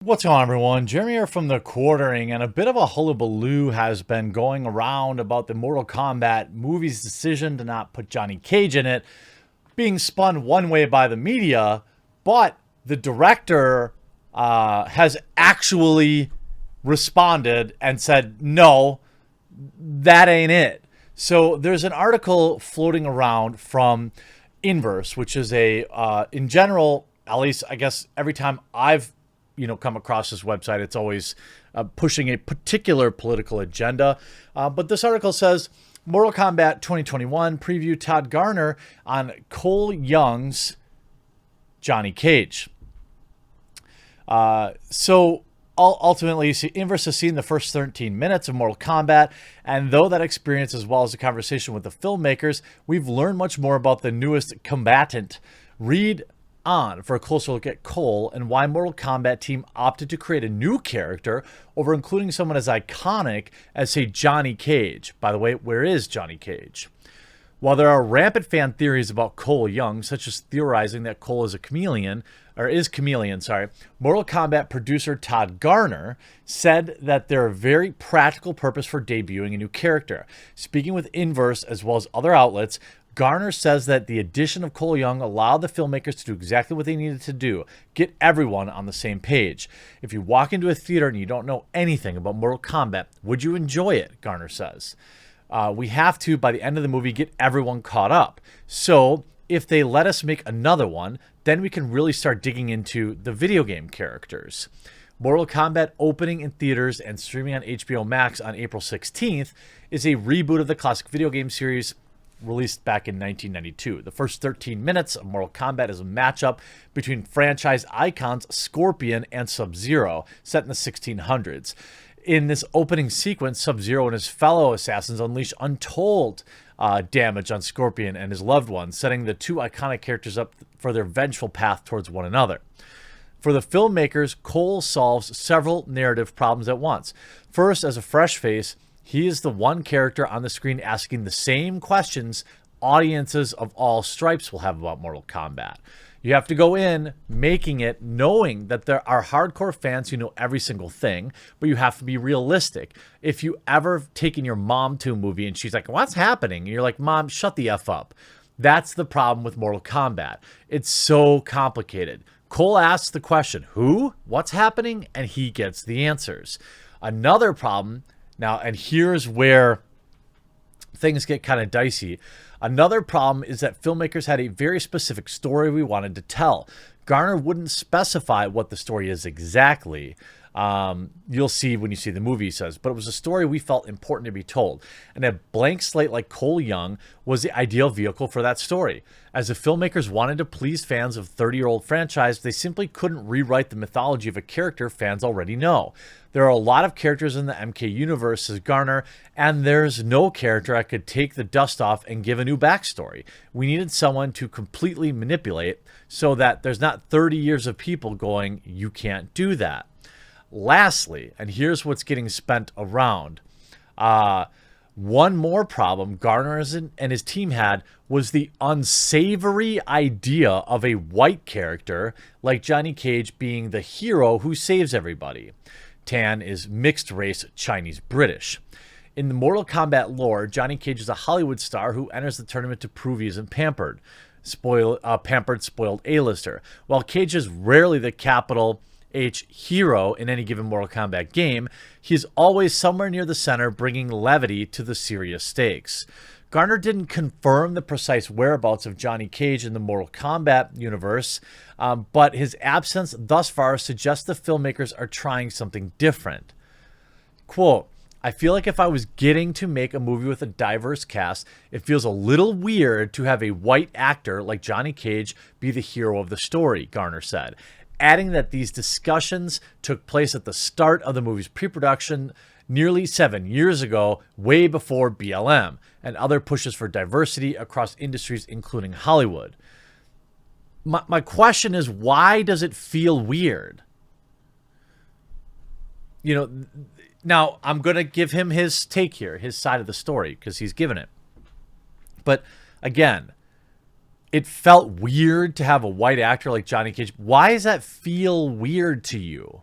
What's going on, everyone? Jeremy here from The Quartering, and a bit of a hullabaloo has been going around about the Mortal Kombat movie's decision to not put Johnny Cage in it, being spun one way by the media, but the director has actually responded and said, no, that ain't it. So there's an article floating around from Inverse, which is in general, at least I guess every time I've come across this website, it's always pushing a particular political agenda. But this article says Mortal Kombat 2021 preview Todd Garner on Cole Young's Johnny Cage. So ultimately, Inverse has seen the first 13 minutes of Mortal Kombat, and though that experience, as well as the conversation with the filmmakers, we've learned much more about the newest combatant. Read on for a closer look at Cole and why Mortal Kombat team opted to create a new character over including someone as iconic as, say, Johnny Cage. By the way, where is Johnny Cage? While there are rampant fan theories about Cole Young, such as theorizing that Cole is chameleon, Mortal Kombat producer Todd Garner said that there are very practical purpose for debuting a new character. Speaking with Inverse as well as other outlets, Garner says that the addition of Cole Young allowed the filmmakers to do exactly what they needed to do, get everyone on the same page. If you walk into a theater and you don't know anything about Mortal Kombat, would you enjoy it? Garner says. We have to, by the end of the movie, get everyone caught up. So if they let us make another one, then we can really start digging into the video game characters. Mortal Kombat opening in theaters and streaming on HBO Max on April 16th is a reboot of the classic video game series released back in 1992. The first 13 minutes of Mortal Kombat is a matchup between franchise icons Scorpion and Sub-Zero, set in the 1600s. In this opening sequence, Sub-Zero and his fellow assassins unleash untold damage on Scorpion and his loved ones, setting the two iconic characters up for their vengeful path towards one another. For the filmmakers, Cole solves several narrative problems at once. First, as a fresh face, he is the one character on the screen asking the same questions audiences of all stripes will have about Mortal Kombat. You have to go in making it knowing that there are hardcore fans who know every single thing, but you have to be realistic. If you ever taken your mom to a movie and she's like, what's happening? And you're like, Mom, shut the F up. That's the problem with Mortal Kombat. It's so complicated. Cole asks the question, who? What's happening? And he gets the answers. Another problem now, and here's where things get kind of dicey. Another problem is that filmmakers had a very specific story we wanted to tell. Garner wouldn't specify what the story is exactly. You'll see when you see the movie, he says, but it was a story we felt important to be told. And a blank slate like Cole Young was the ideal vehicle for that story. As the filmmakers wanted to please fans of 30-year-old franchise, they simply couldn't rewrite the mythology of a character fans already know. There are a lot of characters in the MK universe, says Garner, and there's no character I could take the dust off and give a new backstory. We needed someone to completely manipulate so that there's not 30 years of people going, you can't do that. Lastly, and here's what's getting spent around, one more problem Garner and his team had was the unsavory idea of a white character like Johnny Cage being the hero who saves everybody. Tan is mixed race Chinese-British. In the Mortal Kombat lore, Johnny Cage is a Hollywood star who enters the tournament to prove he isn't pampered. Spoiled A-lister. While Cage is rarely the capital H hero in any given Mortal Kombat game, he is always somewhere near the center, bringing levity to the serious stakes. Garner didn't confirm the precise whereabouts of Johnny Cage in the Mortal Kombat universe, but his absence thus far suggests the filmmakers are trying something different. Quote, I feel like if I was getting to make a movie with a diverse cast, it feels a little weird to have a white actor like Johnny Cage be the hero of the story, Garner said, adding that these discussions took place at the start of the movie's pre-production nearly 7 years ago, way before BLM and other pushes for diversity across industries, including Hollywood. My question is, why does it feel weird? Now I'm going to give him his take here, his side of the story, because he's given it. But again, it felt weird to have a white actor like Johnny Cage. Why does that feel weird to you?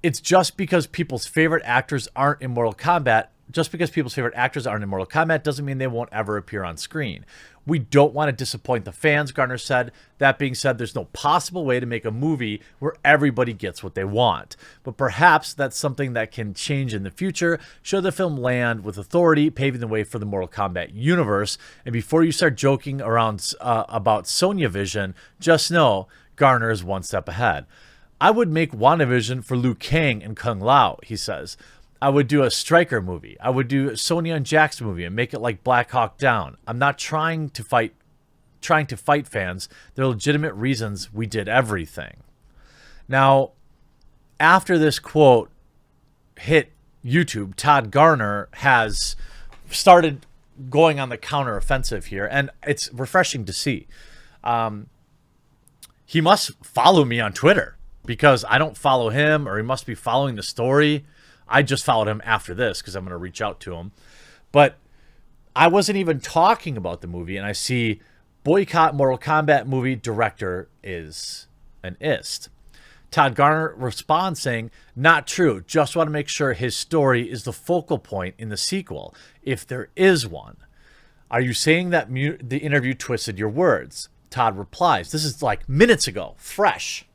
it's just because people's favorite actors aren't in Mortal Kombat. Just because people's favorite actors aren't in Mortal Kombat doesn't mean they won't ever appear on screen. We don't want to disappoint the fans, Garner said. That being said, there's no possible way to make a movie where everybody gets what they want. But perhaps that's something that can change in the future, should the film land with authority, paving the way for the Mortal Kombat universe. And before you start joking around about Sonya Vision, just know Garner is one step ahead. I would make WandaVision for Liu Kang and Kung Lao, he says. I would do a Stryker movie. I would do Sonya and Jax movie and make it like Black Hawk Down. I'm not trying to fight fans. There are legitimate reasons we did everything. Now, after this quote hit YouTube, Todd Garner has started going on the counteroffensive here, and it's refreshing to see. He must follow me on Twitter because I don't follow him, or he must be following the story. I just followed him after this because I'm going to reach out to him. But I wasn't even talking about the movie, and I see boycott Mortal Kombat movie director is an ist. Todd Garner responds saying, not true. Just want to make sure his story is the focal point in the sequel, if there is one. Are you saying that the interview twisted your words? Todd replies, this is like minutes ago, fresh.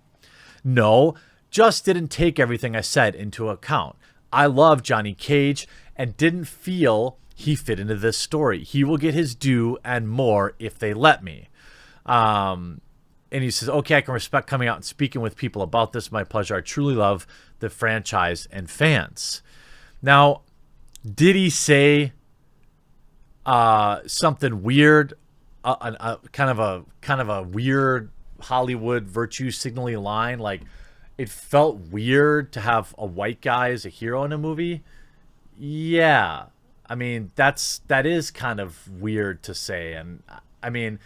No, just didn't take everything I said into account. I love Johnny Cage and didn't feel he fit into this story. He will get his due and more if they let me. And he says, okay, I can respect coming out and speaking with people about this. My pleasure. I truly love the franchise and fans. Now, did he say something weird? Kind of a weird Hollywood virtue signaling line, like it felt weird to have a white guy as a hero in a movie. Yeah, I mean that is kind of weird to say, and I mean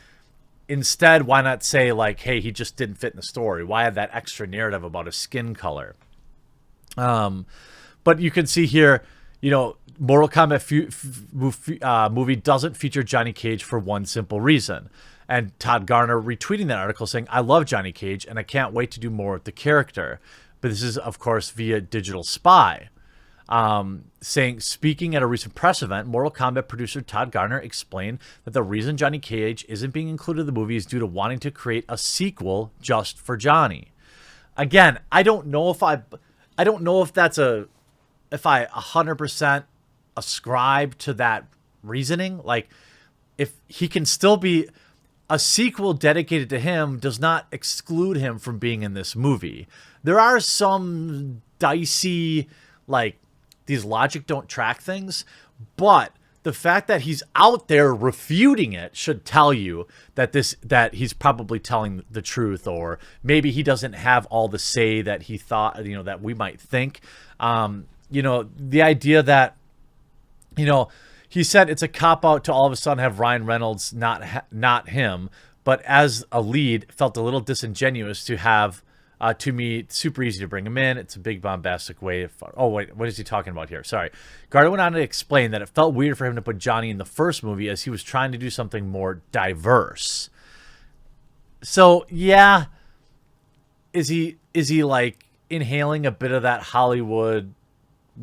instead, why not say like, hey, he just didn't fit in the story? Why have that extra narrative about his skin color? But you can see here, you know, Mortal Kombat movie doesn't feature Johnny Cage for one simple reason. And Todd Garner retweeting that article saying, I love Johnny Cage and I can't wait to do more with the character. But this is, of course, via Digital Spy. Saying, speaking at a recent press event, Mortal Kombat producer Todd Garner explained that the reason Johnny Cage isn't being included in the movie is due to wanting to create a sequel just for Johnny. Again, I don't know if I 100% ascribe to that reasoning. Like, if he can still be a sequel dedicated to him does not exclude him from being in this movie. There are some dicey, like, these logic don't track things, but the fact that he's out there refuting it should tell you that he's probably telling the truth, or maybe he doesn't have all the say that he thought, you know, that we might think. You know, the idea that, you know, he said it's a cop-out to all of a sudden have Ryan Reynolds, not him, but as a lead, felt a little disingenuous to have, to me, super easy to bring him in. It's a big bombastic way of... Oh, wait, what is he talking about here? Sorry. Garner went on to explain that it felt weird for him to put Johnny in the first movie as he was trying to do something more diverse. So, yeah, is he like inhaling a bit of that Hollywood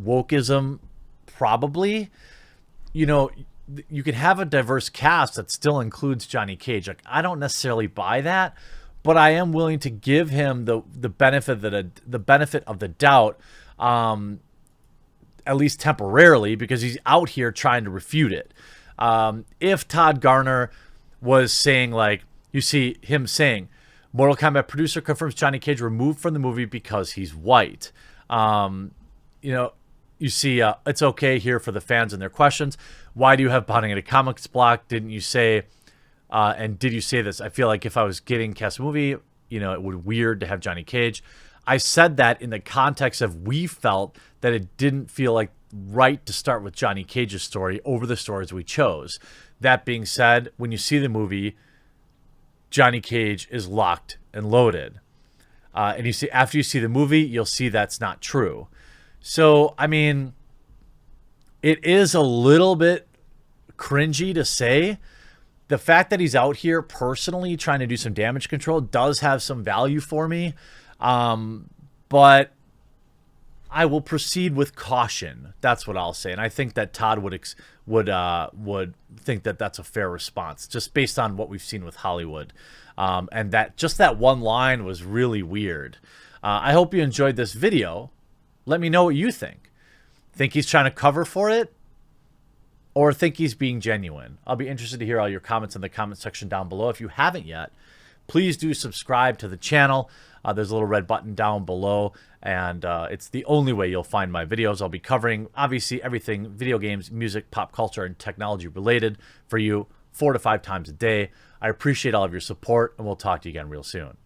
wokeism? Probably. You know, you can have a diverse cast that still includes Johnny Cage. Like, I don't necessarily buy that, but I am willing to give him the benefit of the doubt, at least temporarily, because he's out here trying to refute it. If Todd Garner was saying, like, you see him saying, Mortal Kombat producer confirms Johnny Cage removed from the movie because he's white. You know, you see, it's okay here for the fans and their questions. Why do you have Bonding at a Comics block? Didn't you say, and did you say this? I feel like if I was getting cast a movie, you know, it would be weird to have Johnny Cage. I said that in the context of we felt that it didn't feel like right to start with Johnny Cage's story over the stories we chose. That being said, when you see the movie, Johnny Cage is locked and loaded. And you see, after you see the movie, you'll see that's not true. So, I mean, it is a little bit cringy to say. The fact that he's out here personally trying to do some damage control does have some value for me. But I will proceed with caution. That's what I'll say, and I think that Todd would think that that's a fair response, just based on what we've seen with Hollywood, and that just that one line was really weird. I hope you enjoyed this video. Let me know what you think. Think he's trying to cover for it, or think he's being genuine? I'll be interested to hear all your comments in the comment section down below. If you haven't yet, please do subscribe to the channel. There's a little red button down below, and it's the only way you'll find my videos. I'll be covering, obviously, everything video games, music, pop culture, and technology related for you 4 to 5 times a day. I appreciate all of your support, and we'll talk to you again real soon.